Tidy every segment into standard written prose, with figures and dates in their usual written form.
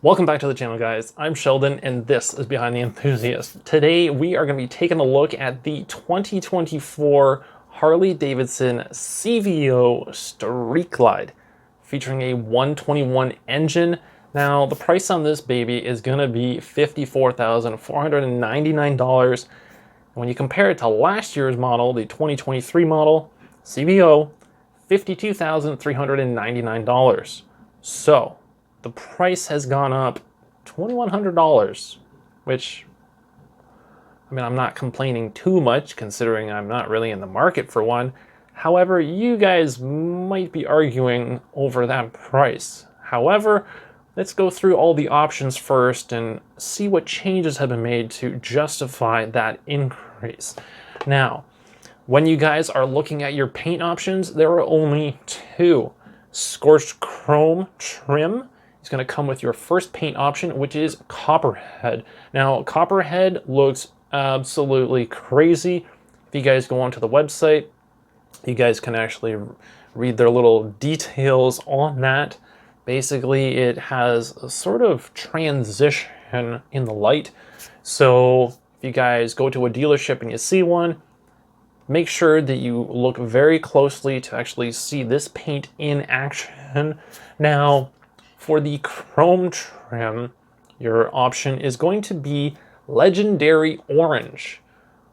Welcome back to the channel, guys. I'm Sheldon, and this is Behind the Enthusiast. Today, we are going to be taking a look at the 2024 Harley-Davidson CVO Street Glide, featuring a 121 engine. Now, the price on this baby is going to be $54,499. When you compare it to last year's model, the 2023 model, CVO, $52,399. So, the price has gone up $2,100, which, I mean, I'm not complaining too much considering I'm not really in the market for one. However, you guys might be arguing over that price. However, let's go through all the options first and see what changes have been made to justify that increase. Now, when you guys are looking at your paint options, there are only two. Scorched chrome trim is going to come with your first paint option, which is Copperhead. Now, Copperhead looks absolutely crazy. If you guys go onto the website, you guys can actually read their little details on that. Basically, it has a sort of transition in the light. So if you guys go to a dealership and you see one, make sure that you look very closely to actually see this paint in action. Now, for the chrome trim, your option is going to be Legendary Orange,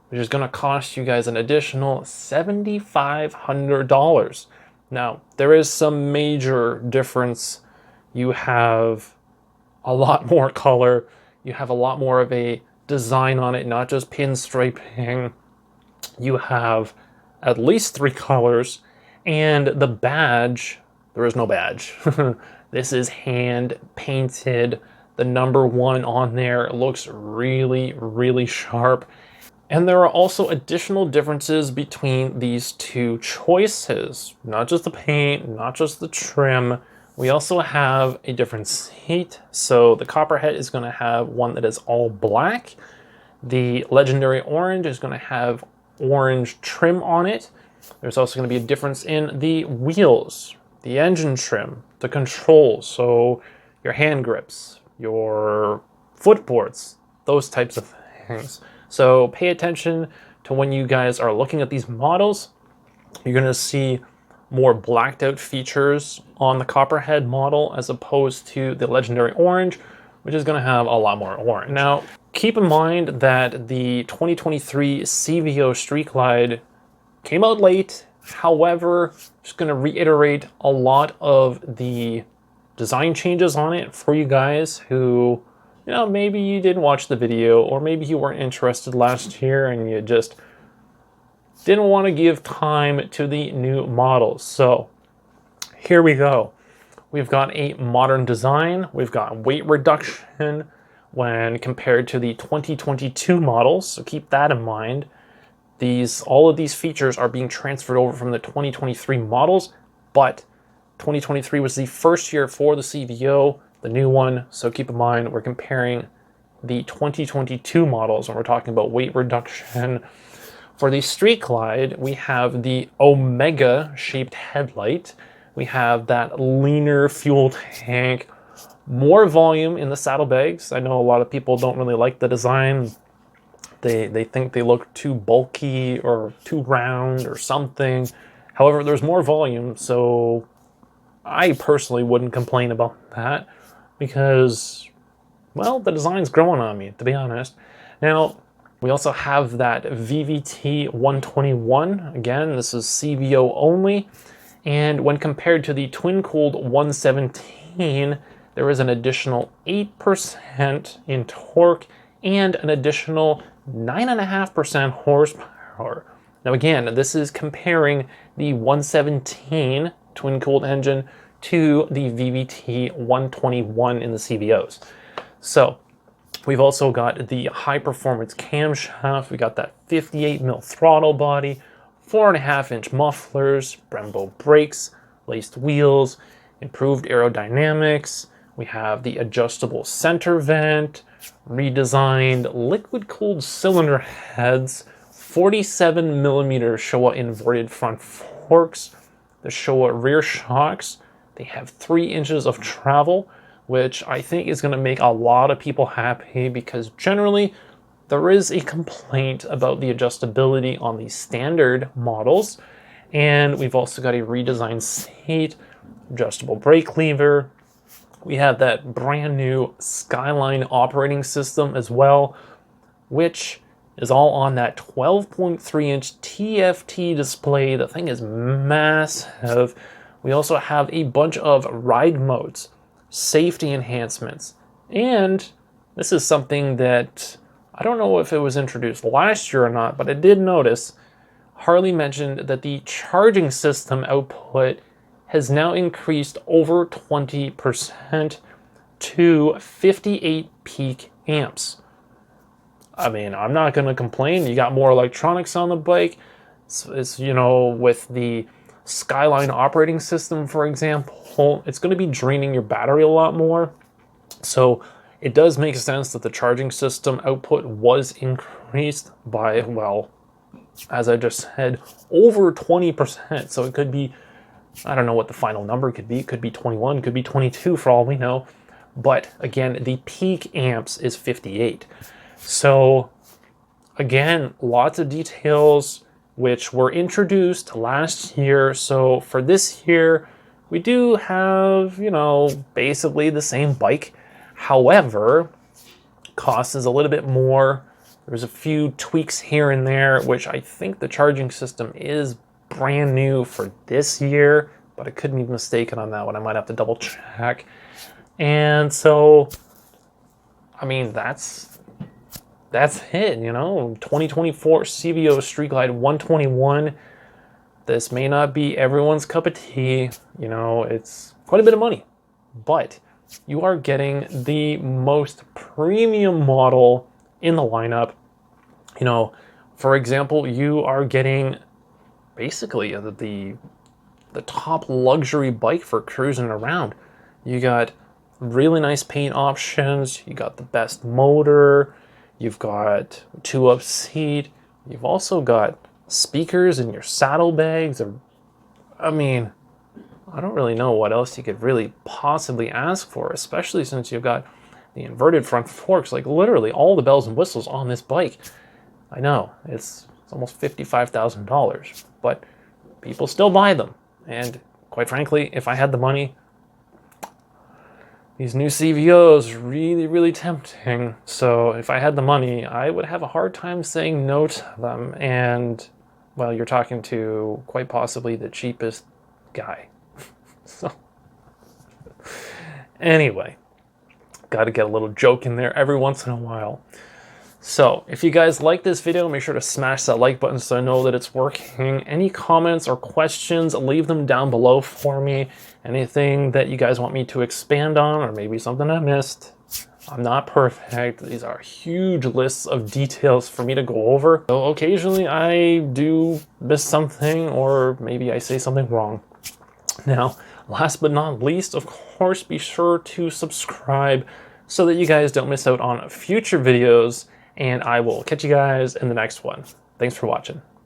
which is going to cost you guys an additional $7,500. Now, there is some major difference. You have a lot more color. You have a lot more of a design on it, not just pinstriping. You have at least 3 colors, and the badge, there is no badge. This is hand painted. The number 1 on there looks really, really sharp. And there are also additional differences between these two choices. Not just the paint, not just the trim. We also have a different seat. So the Copperhead is going to have one that is all black. The Legendary Orange is going to have orange trim on it. There's also going to be a difference in the wheels, the engine trim, the controls, so your hand grips, your footboards, those types of things. So pay attention to when you guys are looking at these models. You're going to see more blacked out features on the Copperhead model as opposed to the Legendary Orange, which is going to have a lot more orange. Now, keep in mind that the 2023 CVO Street Glide came out late. However, just going to reiterate a lot of the design changes on it for you guys who, you know, maybe you didn't watch the video, or maybe you weren't interested last year and you just didn't want to give time to the new models. So here we go. We've got a modern design. We've got weight reduction when compared to the 2022 models. So keep that in mind. All of these features are being transferred over from the 2023 models, but 2023 was the first year for the CVO, the new one. So keep in mind, we're comparing the 2022 models when we're talking about weight reduction. For the Street Glide, we have the Omega shaped headlight. We have that leaner fuel tank, more volume in the saddlebags. I know a lot of people don't really like the design. They think they look too bulky or too round or something. However, there's more volume, so I personally wouldn't complain about that because, well, the design's growing on me, to be honest. Now, we also have that VVT 121. Again, this is CVO only. And when compared to the twin-cooled 117, there is an additional 8% in torque and an additional 9.5% horsepower. Now again, this is comparing the 117 twin-cooled engine to the VVT 121 in the CVOs. So we've also got the high-performance camshaft. We got that 58mm throttle body, 4.5-inch mufflers, Brembo brakes, laced wheels, improved aerodynamics. We have the adjustable center vent, redesigned liquid-cooled cylinder heads, 47mm Showa inverted front forks, the Showa rear shocks. They have 3 inches of travel. which I think is going to make a lot of people happy, because generally there is a complaint about the adjustability on the standard models. And we've also got a redesigned seat, adjustable brake lever. We have that brand new Skyline operating system as well, which is all on that 12.3-inch TFT display. The thing is massive. We also have a bunch of ride modes, safety enhancements, and this is something that I don't know if it was introduced last year or not, but I did notice Harley mentioned that the charging system output has now increased over 20% to 58 peak amps. I mean, I'm not going to complain. You got more electronics on the bike. It's, you know, with the Skyline operating system, for example, it's going to be draining your battery a lot more. So it does make sense that the charging system output was increased by, well, as I just said, over 20%. So it could be, I don't know what the final number could be. It could be 21, could be 22 for all we know. But again, the peak amps is 58. So again, lots of details which were introduced last year. So for this year, we do have, you know, basically the same bike. However, cost is a little bit more. There's a few tweaks here and there, which I think the charging system is brand new for this year, but I could be mistaken on that one. I might have to double check. And so, I mean, that's it, you know. 2024 CVO Street Glide 121. This may not be everyone's cup of tea, you know, it's quite a bit of money, but you are getting the most premium model in the lineup. You know, for example, you are getting basically the top luxury bike for cruising around. You got really nice paint options, you got the best motor, you've got 2-up seat, you've also got speakers in your saddlebags. I mean, I don't really know what else you could really possibly ask for, especially since you've got the inverted front forks, like literally all the bells and whistles on this bike. I know, it's almost $55,000, but people still buy them. And quite frankly, if I had the money, these new CVOs really, really tempting. So if I had the money, I would have a hard time saying no to them. And, well, you're talking to quite possibly the cheapest guy. So, anyway, got to get a little joke in there every once in a while. So, if you guys like this video, make sure to smash that like button so I know that it's working. Any comments or questions, leave them down below for me. Anything that you guys want me to expand on, or maybe something I missed. I'm not perfect. These are huge lists of details for me to go over. So occasionally I do miss something, or maybe I say something wrong. Now, last but not least, of course, be sure to subscribe so that you guys don't miss out on future videos, and I will catch you guys in the next one. Thanks for watching.